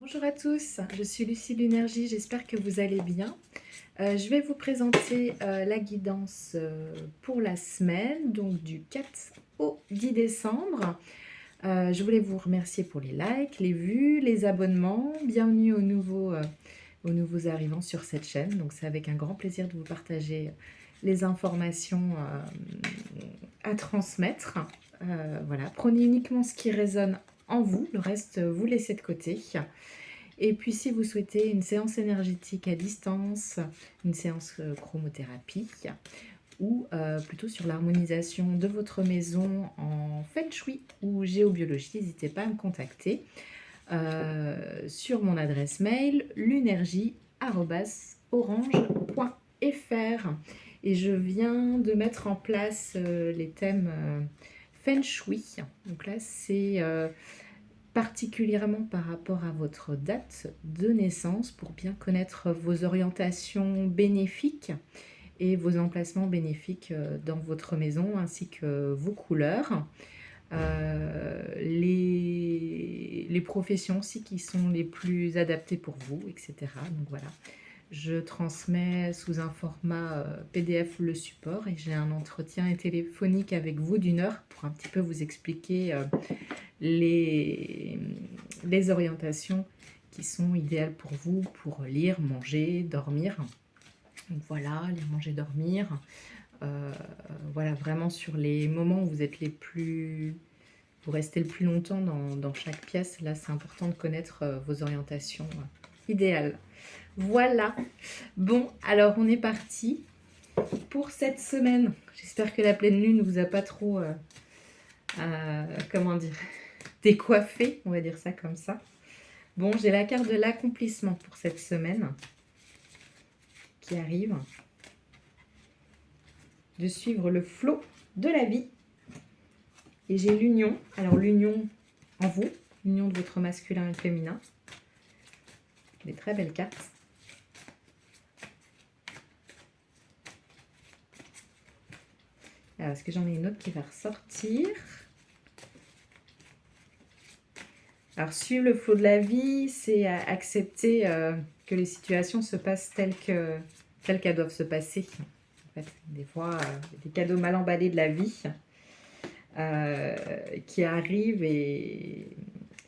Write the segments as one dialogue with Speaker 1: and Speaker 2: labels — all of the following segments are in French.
Speaker 1: Bonjour à tous, je suis Lucie Lunergie, j'espère que vous allez bien. Je vais vous présenter la guidance pour la semaine, donc du 4 au 10 décembre. Je voulais vous remercier pour les likes, les vues, les abonnements. Bienvenue aux nouveaux arrivants sur cette chaîne. Donc c'est avec un grand plaisir de vous partager les informations à transmettre. Voilà, prenez uniquement ce qui résonne en vous, le reste vous laissez de côté. Et puis si vous souhaitez une séance énergétique à distance, une séance chromothérapie, ou plutôt sur l'harmonisation de votre maison en Feng Shui ou géobiologie, n'hésitez pas à me contacter sur mon adresse mail lunergie@orange.fr. Et je viens de mettre en place les thèmes Feng Shui. Donc là, c'est particulièrement par rapport à votre date de naissance pour bien connaître vos orientations bénéfiques et vos emplacements bénéfiques dans votre maison ainsi que vos couleurs. Les professions aussi qui sont les plus adaptées pour vous, etc. Donc voilà, je transmets sous un format PDF le support et j'ai un entretien téléphonique avec vous d'1 heure pour un petit peu vous expliquer les orientations qui sont idéales pour vous pour lire, manger, dormir. Donc voilà, lire, manger, dormir. Voilà, vraiment sur les moments où vous êtes les plus... Vous restez le plus longtemps dans chaque pièce. Là, c'est important de connaître vos orientations idéales. Voilà. Bon, alors on est parti pour cette semaine. J'espère que la pleine lune ne vous a pas trop... comment dire, décoiffé, on va dire ça comme ça. Bon, j'ai la carte de l'accomplissement pour cette semaine qui arrive. De suivre le flot de la vie. Et j'ai l'union. Alors l'union en vous, l'union de votre masculin et féminin. Des très belles cartes. Alors, est-ce que j'en ai une autre qui va ressortir? Alors, suivre le flot de la vie, c'est accepter que les situations se passent telles qu'elles doivent se passer. En fait, des fois, des cadeaux mal emballés de la vie qui arrivent et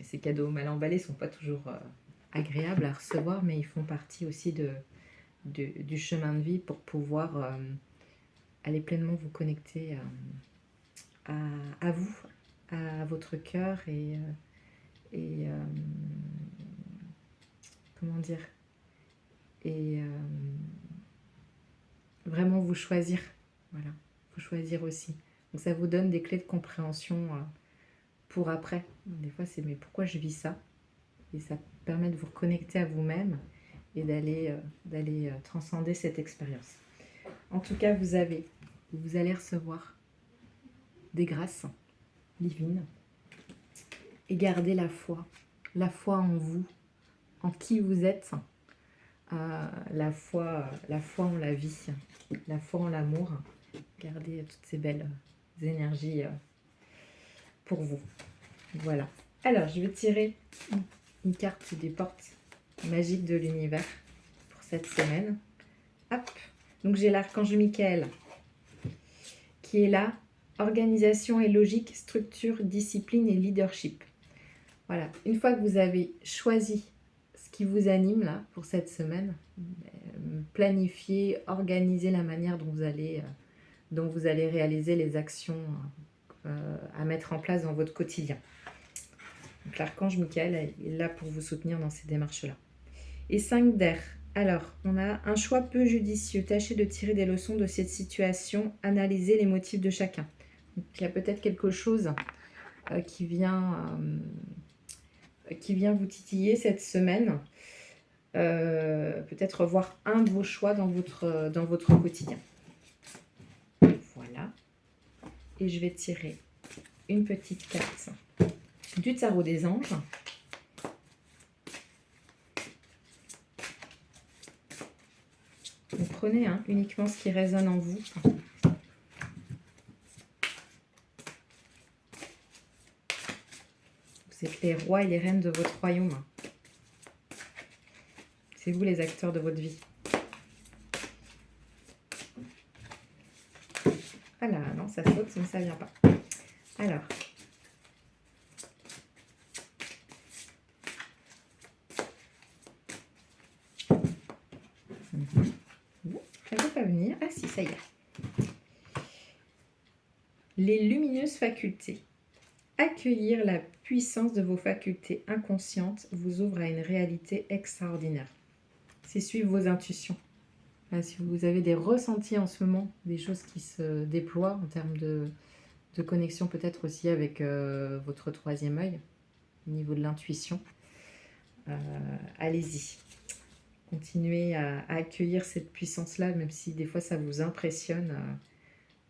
Speaker 1: ces cadeaux mal emballés ne sont pas toujours agréables à recevoir, mais ils font partie aussi du chemin de vie pour pouvoir aller pleinement vous connecter à vous, à votre cœur et comment dire, et vraiment vous choisir, voilà, vous choisir aussi. Donc ça vous donne des clés de compréhension pour après. Des fois c'est mais pourquoi je vis ça? Et ça permet de vous reconnecter à vous-même et d'aller transcender cette expérience. En tout cas, vous allez recevoir des grâces divines et garder la foi en vous, en qui vous êtes, la foi en la vie, la foi en l'amour. Gardez toutes ces belles énergies pour vous. Voilà. Alors, je vais tirer une carte des portes magiques de l'univers pour cette semaine. Hop. Donc, j'ai l'archange Michael qui est là. Organisation et logique, structure, discipline et leadership. Voilà. Une fois que vous avez choisi ce qui vous anime là pour cette semaine, planifier, organiser la manière dont vous allez réaliser les actions à mettre en place dans votre quotidien. Donc l'archange Michael est là pour vous soutenir dans ces démarches-là. Et 5 d'air. Alors, on a un choix peu judicieux. Tâchez de tirer des leçons de cette situation. Analysez les motifs de chacun. Donc, il y a peut-être quelque chose qui vient vous titiller cette semaine. Peut-être voir un de vos choix dans votre quotidien. Voilà. Et je vais tirer une petite carte du tarot des anges. Vous prenez uniquement ce qui résonne en vous. Vous êtes les rois et les reines de votre royaume. C'est vous les acteurs de votre vie. Ah là, non, ça saute, mais ça vient pas. Alors. Bon, ça ne peut pas venir. Ah si, ça y est. Les lumineuses facultés. Accueillir la puissance de vos facultés inconscientes vous ouvre à une réalité extraordinaire. C'est suivre vos intuitions. Si vous avez des ressentis en ce moment, des choses qui se déploient en termes de connexion peut-être aussi avec votre troisième œil, au niveau de l'intuition, allez-y. Continuez à accueillir cette puissance-là, même si des fois ça vous impressionne.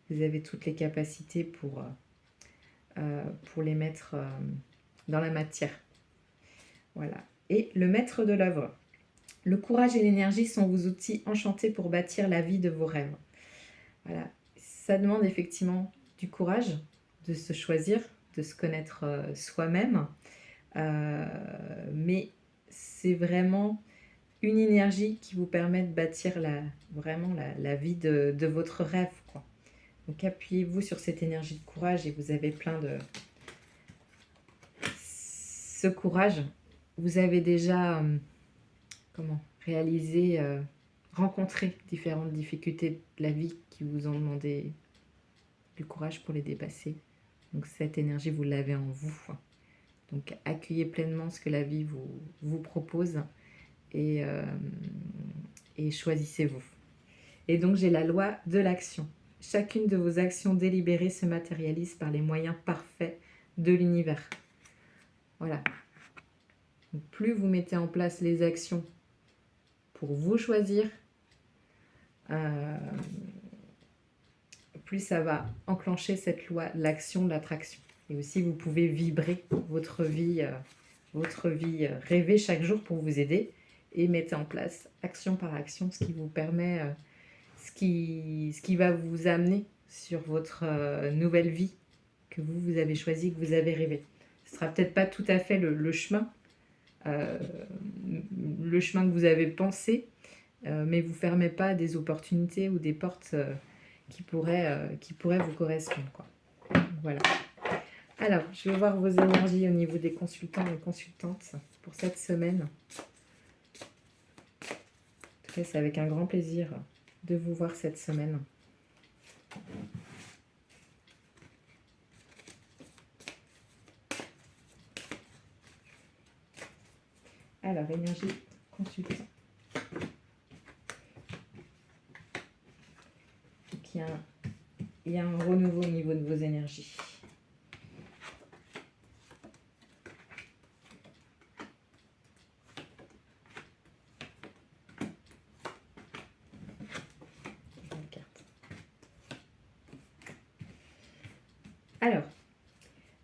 Speaker 1: Vous avez toutes les capacités pour les mettre dans la matière. Voilà. Et le maître de l'œuvre. Le courage et l'énergie sont vos outils enchantés pour bâtir la vie de vos rêves. Voilà. Ça demande effectivement du courage, de se choisir, de se connaître soi-même. Mais c'est vraiment une énergie qui vous permet de bâtir vraiment la vie de votre rêve, quoi. Donc appuyez-vous sur cette énergie de courage et vous avez plein de... Ce courage, vous avez déjà réalisé, rencontré différentes difficultés de la vie qui vous ont demandé du courage pour les dépasser. Donc cette énergie, vous l'avez en vous. Donc accueillez pleinement ce que la vie vous propose et choisissez-vous. Et donc j'ai la loi de l'action. Chacune de vos actions délibérées se matérialise par les moyens parfaits de l'univers. Voilà. Donc plus vous mettez en place les actions pour vous choisir, plus ça va enclencher cette loi de l'action, de l'attraction. Et aussi, vous pouvez vibrer votre vie, rêver chaque jour pour vous aider et mettez en place action par action, ce qui vous permet, ce qui va vous amener sur votre nouvelle vie que vous avez choisie, que vous avez rêvé. Ce ne sera peut-être pas tout à fait le chemin que vous avez pensé, mais vous ne fermez pas des opportunités ou des portes qui pourraient vous correspondre, quoi. Voilà. Alors, je vais voir vos énergies au niveau des consultants et consultantes pour cette semaine. En tout cas, c'est avec un grand plaisir de vous voir cette semaine. Alors, énergie consultant. Donc, il y a un renouveau au niveau de vos énergies. Alors,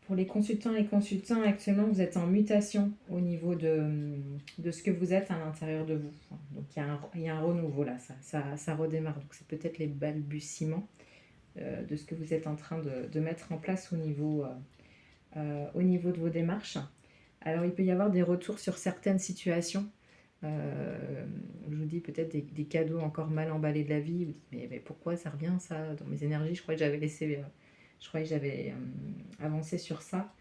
Speaker 1: pour les consultants et consultants, actuellement, vous êtes en mutation au niveau de ce que vous êtes à l'intérieur de vous. Donc, il y a un renouveau là, ça redémarre. Donc, c'est peut-être les balbutiements de ce que vous êtes en train de mettre en place au niveau de vos démarches. Alors, il peut y avoir des retours sur certaines situations. Je vous dis peut-être des cadeaux encore mal emballés de la vie. Vous dites, mais pourquoi ça revient ça dans mes énergies? Je crois que j'avais avancé sur ça.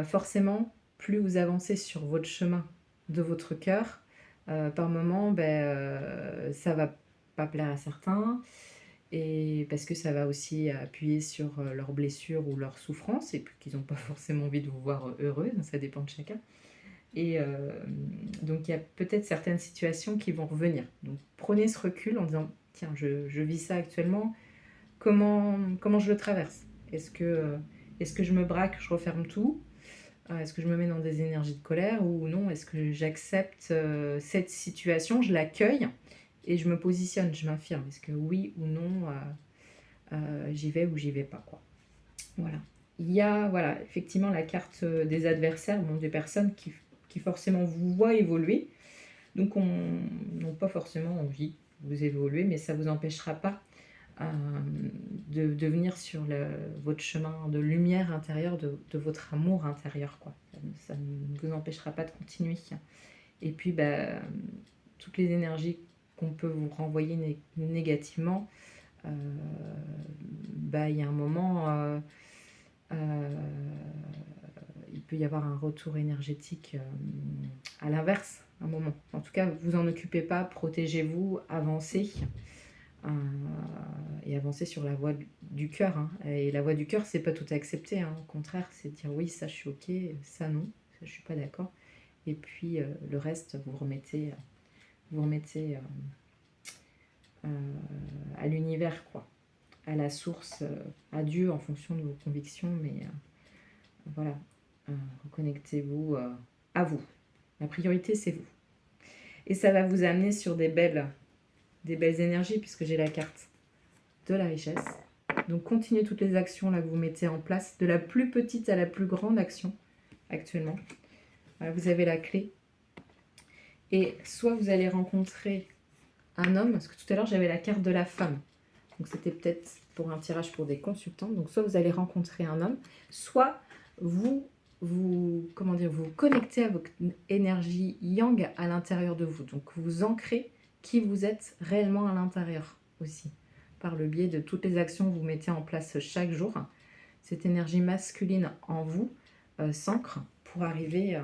Speaker 1: Forcément, plus vous avancez sur votre chemin de votre cœur, par moment, ça va pas plaire à certains, et parce que ça va aussi appuyer sur leurs blessures ou leurs souffrances, et puis qu'ils n'ont pas forcément envie de vous voir heureux, ça dépend de chacun. Et donc il y a peut-être certaines situations qui vont revenir. Donc prenez ce recul en disant, tiens, je vis ça actuellement, comment je le traverse? Est-ce que je me braque, je referme tout? Est-ce que je me mets dans des énergies de colère ou non? Est-ce que j'accepte cette situation, je l'accueille et je me positionne, je m'affirme? Est-ce que oui ou non, j'y vais ou j'y vais pas, quoi. Voilà. Il y a effectivement la carte des adversaires, des personnes qui forcément vous voient évoluer, donc n'ont pas forcément envie de vous évoluer, mais ça ne vous empêchera pas de venir sur votre chemin de lumière intérieure, de votre amour intérieur, quoi. Ça ne vous empêchera pas de continuer. Et puis, toutes les énergies qu'on peut vous renvoyer négativement, il y a un moment, il peut y avoir un retour énergétique à l'inverse, un moment. En tout cas, vous en occupez pas, protégez-vous, avancez. Et avancer sur la voie du cœur. Hein. Et la voie du cœur, c'est pas tout accepter. Hein. Au contraire, c'est dire oui, ça je suis ok, ça non, ça je suis pas d'accord. Et puis le reste, vous remettez à l'univers, quoi, à la source, à Dieu en fonction de vos convictions. Mais voilà, reconnectez-vous à vous. La priorité, c'est vous. Et ça va vous amener sur des belles énergies, puisque j'ai la carte de la richesse. Donc continuez toutes les actions là que vous mettez en place, de la plus petite à la plus grande action actuellement. Voilà, vous avez la clé. Et soit vous allez rencontrer un homme, parce que tout à l'heure j'avais la carte de la femme. Donc c'était peut-être pour un tirage pour des consultants. Donc soit vous allez rencontrer un homme, soit vous connectez à votre énergie yang à l'intérieur de vous. Donc vous ancrez qui vous êtes réellement à l'intérieur aussi, par le biais de toutes les actions que vous mettez en place chaque jour. Cette énergie masculine en vous s'ancre pour arriver